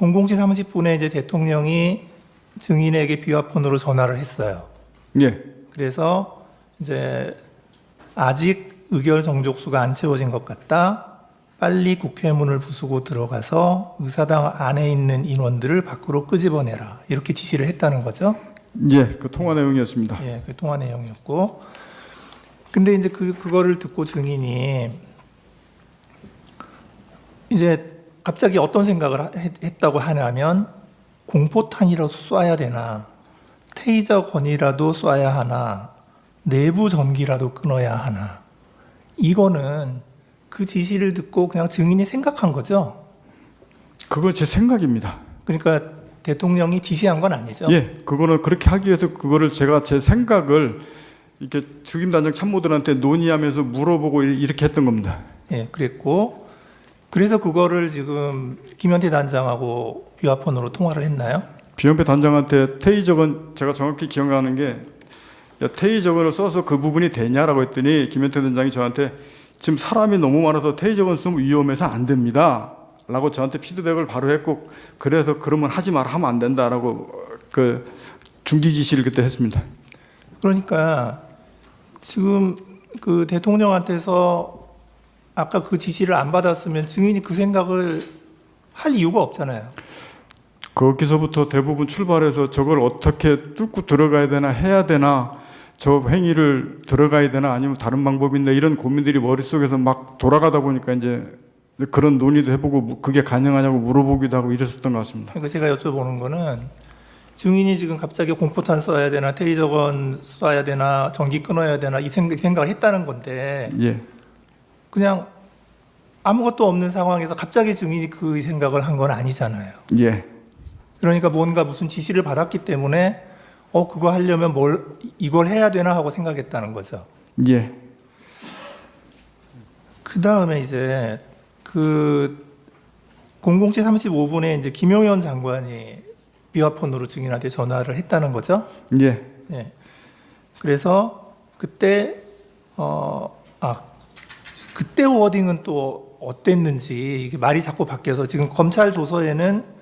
00시 30분에 이제 대통령이 증인에게 비화폰으로 전화를 했어요. 예. 그래서 이제 아직 의결 정족수가 안 채워진 것 같다. 빨리 국회문을 부수고 들어가서 의사당 안에 있는 인원들을 밖으로 끄집어내라. 이렇게 지시를 했다는 거죠. 예, 그 통화 내용이었습니다. 예, 그 통화 내용이었고. 근데 이제 그거를 듣고 증인이 이제 갑자기 어떤 생각을 했다고 하냐면 공포탄이라도 쏴야 되나, 테이저 건이라도 쏴야 하나, 내부 전기라도 끊어야 하나. 이거는 그 지시를 듣고 그냥 증인이 생각한 거죠. 그건 제 생각입니다. 그러니까 대통령이 지시한 건 아니죠. 예, 그거는 그렇게 하기 위해서 그거를 제가 제 생각을 이렇게 특임단장 참모들한테 논의하면서 물어보고 이렇게 했던 겁니다. 예, 그랬고 그래서 그거를 지금 김현태 단장하고 비화폰으로 통화를 했나요? 비영배 단장한테 테이저건 제가 정확히 기억나는 게 야, 테이저건을 써서 그 부분이 되냐라고 했더니 김현태 단장이 저한테 지금 사람이 너무 많아서 테이저건 쓰면 위험해서 안 됩니다. 라고 저한테 피드백을 바로 했고 그래서 그러면 하지 마라 하면 안 된다라고 그 중지 지시를 그때 했습니다. 그러니까 지금 그 대통령한테서 아까 그 지시를 안 받았으면 증인이 그 생각을 할 이유가 없잖아요. 거기서부터 대부분 출발해서 저걸 어떻게 뚫고 들어가야 되나 해야 되나 저 행위를 들어가야 되나 아니면 다른 방법이 있나 이런 고민들이 머릿속에서 막 돌아가다 보니까 이제 그런 논의도 해보고 그게 가능하냐고 물어보기도 하고 이랬었던 것 같습니다. 그러니까 제가 여쭤보는 거는 증인이 지금 갑자기 공포탄 쏴야 되나 테이저건 쏴야 되나 전기 끊어야 되나 이 생각을 했다는 건데 예. 그냥 아무것도 없는 상황에서 갑자기 증인이 그 생각을 한 건 아니잖아요. 예. 그러니까 뭔가 무슨 지시를 받았기 때문에 그거 하려면 이걸 해야 되나 하고 생각했다는 거죠. 예. 그 다음에 이제 그 00시 35분에 이제 김용현 장관이 비화폰으로 증인한테 전화를 했다는 거죠. 예. 예. 그래서 그때 그때 워딩은 또 어땠는지 이게 말이 자꾸 바뀌어서 지금 검찰 조서에는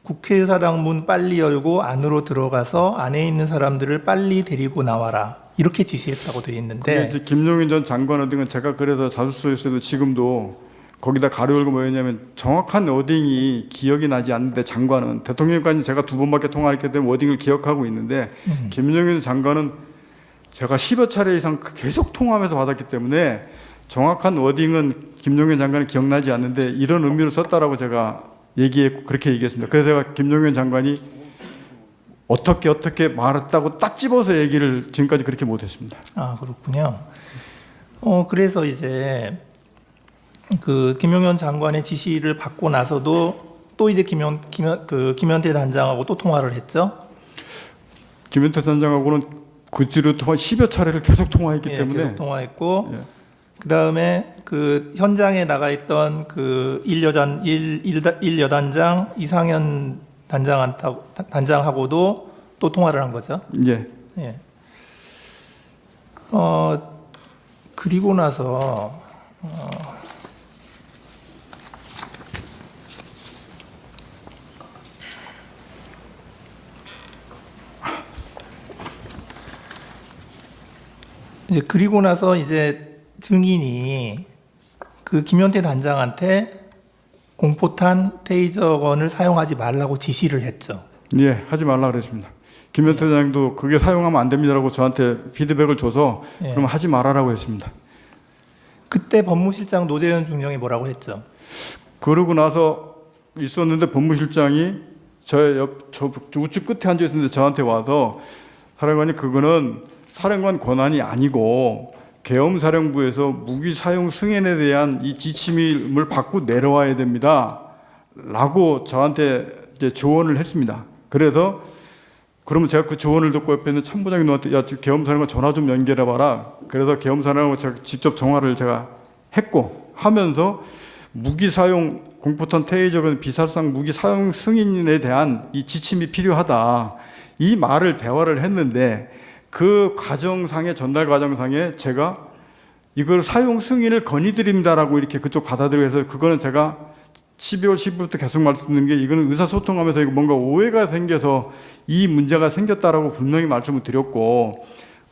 국회의사당 문 빨리 열고 안으로 들어가서 안에 있는 사람들을 빨리 데리고 나와라 이렇게 지시했다고 돼 그게 있는데 이제 김용인 전 장관 등은 제가 그래서 자수서에서도 지금도 거기다 가로 열고 뭐였냐면 정확한 워딩이 기억이 나지 않는데 장관은 대통령까지 제가 2번밖에 통화했기 때문에 워딩을 기억하고 있는데 김용인 장관은 제가 10여 차례 이상 계속 통화하면서 받았기 때문에 정확한 워딩은 김용현 장관이 기억나지 않는데 이런 의미로 썼다라고 제가 얘기했고 그렇게 얘기했습니다. 그래서 제가 김용현 장관이 어떻게 말했다고 딱 집어서 얘기를 지금까지 그렇게 못했습니다. 아 그렇군요. 그래서 이제 그 김용현 장관의 지시를 받고 나서도 또 이제 김현태 단장하고 또 통화를 했죠. 김현태 단장하고는 그 뒤로 10여 차례를 계속 통화했기 때문에 계속 통화했고 예. 그 다음에 그 현장에 나가 있던 그 일여단장 이상현 단장하고도 또 통화를 한 거죠. 예. 예. 그리고 나서 이제 증인이 그 김현태 단장한테 공포탄 테이저건을 사용하지 말라고 지시를 했죠. 예, 하지 말라 그랬습니다. 김현태 단장도 그게 사용하면 안 됩니다라고 저한테 피드백을 줘서 예. 그럼 하지 말아라고 했습니다. 그때 법무실장 노재현 중령이 뭐라고 했죠? 그러고 나서 있었는데 법무실장이 저 우측 끝에 앉아 있었는데 저한테 와서 사령관이 그거는 사령관 권한이 아니고 계엄사령부에서 무기 사용 승인에 대한 이 지침을 받고 내려와야 됩니다. 라고 저한테 이제 조언을 했습니다. 그래서 그러면 제가 그 조언을 듣고 옆에 있는 참부장이 너한테 야, 계엄사령관 전화 좀 연결해봐라. 그래서 계엄사령관 제가 직접 전화를 제가 했고 하면서 무기 사용 공포탄 테이저건 비살상 무기 사용 승인에 대한 이 지침이 필요하다. 이 말을 대화를 했는데 그 과정상에 전달 과정상에 제가 이걸 사용 승인을 건의드립니다라고 이렇게 그쪽 받아들여서 그거는 제가 12월 10일부터 계속 말씀드린 게 이거는 의사소통하면서 이거 뭔가 오해가 생겨서 이 문제가 생겼다라고 분명히 말씀을 드렸고,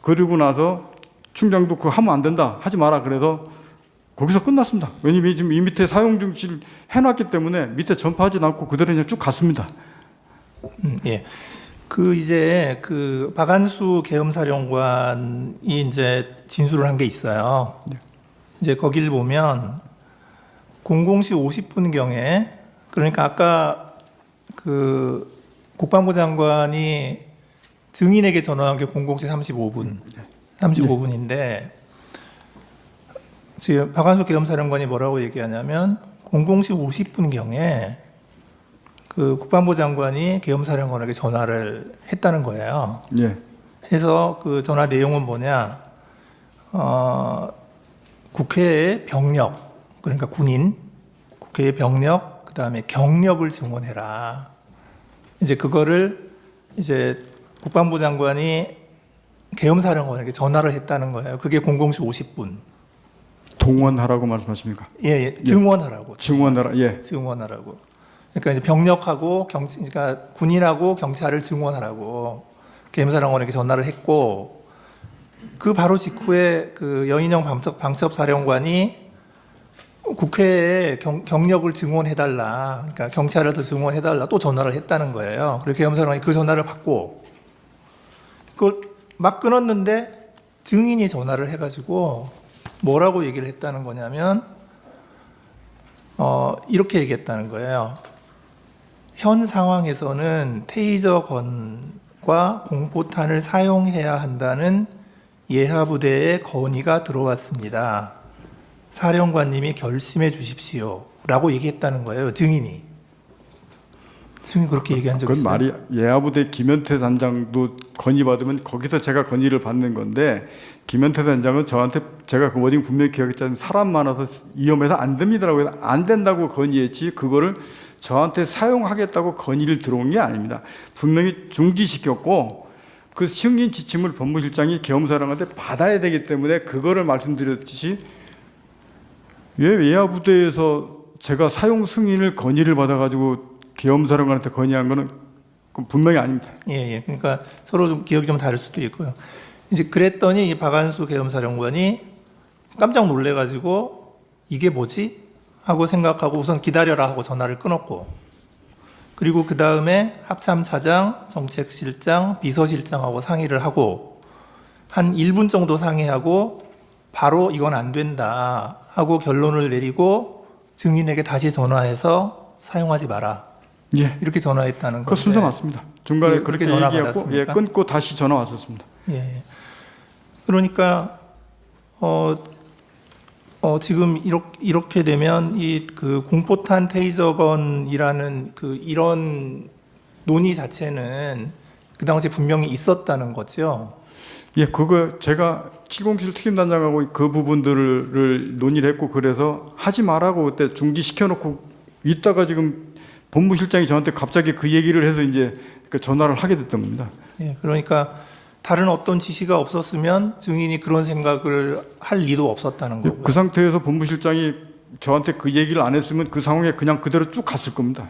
그리고 나서 충장도 그거 하면 안 된다, 하지 마라, 그래서 거기서 끝났습니다. 왜냐면 지금 이 밑에 사용 중지를 해놨기 때문에 밑에 전파하지 않고 그대로 그냥 쭉 갔습니다. 예. 그 이제 그 박한수 계엄사령관이 이제 진술을 한 게 있어요. 이제 거기를 보면 00시 50분경에, 그러니까 아까 그 국방부 장관이 증인에게 전화한 게 00시 35분인데 지금 박한수 계엄사령관이 뭐라고 얘기하냐면 00시 50분경에 그 국방부 장관이 계엄사령관에게 전화를 했다는 거예요. 예. 해서 그 전화 내용은 뭐냐, 국회의 병력, 그러니까 군인, 국회의 병력, 그 다음에 경력을 증원해라. 이제 그거를 이제 국방부 장관이 계엄사령관에게 전화를 했다는 거예요. 그게 00시 50분. 동원하라고 말씀하십니까? 예, 증원하라고. 증원하라. 예. 증원하라고. 그러니까 이제 병력하고 그러니까 군인하고 경찰을 증원하라고 계엄사령관에게 전화를 했고, 그 바로 직후에 그 여인영 방첩사령관이 국회에 경력을 증원해달라, 그러니까 경찰을 더 증원해달라 또 전화를 했다는 거예요. 그래서 계엄사령관이 그 전화를 받고 그걸 막 끊었는데 증인이 전화를 해가지고 뭐라고 얘기를 했다는 거냐면 이렇게 얘기했다는 거예요. 현 상황에서는 테이저건과 공포탄을 사용해야 한다는 예하부대의 건의가 들어왔습니다. 사령관님이 결심해 주십시오. 라고 얘기했다는 거예요. 증인이 그렇게 얘기한 적이 있어요. 그건 말이, 예하부대 김현태 단장도 건의받으면 거기서 제가 건의를 받는 건데, 김현태 단장은 저한테, 제가 그 워딩 분명히 기억했잖아요. 사람 많아서 위험해서 안 됩니다라고 해서 안 된다고 건의했지, 그거를 저한테 사용하겠다고 건의를 들어온 게 아닙니다. 분명히 중지시켰고, 그 승인 지침을 법무실장이 계엄사령한테 받아야 되기 때문에 그거를 말씀드렸듯이, 왜 예하부대에서 제가 사용 승인을 건의를 받아가지고 계엄사령관한테 건의한 거는 분명히 아닙니다. 예. 그러니까 서로 좀 기억이 좀 다를 수도 있고요. 이제 그랬더니 이 박한수 계엄사령관이 깜짝 놀래가지고 이게 뭐지? 하고 생각하고 우선 기다려라 하고 전화를 끊었고, 그리고 그 다음에 합참차장, 정책실장, 비서실장하고 상의를 하고 한 1분 정도 상의하고 바로 이건 안 된다 하고 결론을 내리고 증인에게 다시 전화해서 사용하지 마라. 예. 이렇게 전화했다는 그 건데. 순서 맞습니다. 중간에 그- 그렇게 그렇게 전화 얘기하고, 예, 받았습니까? 끊고 다시 전화 왔었습니다. 예. 그러니까 지금 이렇게 되면 이 그 공포탄 테이저건이라는 그 이런 논의 자체는 그 당시에 분명히 있었다는 거죠. 예, 그거 제가 707 특임단장하고 그 부분들을 논의를 했고, 그래서 하지 말라고 그때 중지시켜놓고 있다가 지금 법무실장이 저한테 갑자기 그 얘기를 해서 이제 그 전화를 하게 됐던 겁니다. 예, 그러니까 다른 어떤 지시가 없었으면 증인이 그런 생각을 할 리도 없었다는 거고요. 그 상태에서 법무실장이 저한테 그 얘기를 안 했으면 그 상황에 그냥 그대로 쭉 갔을 겁니다.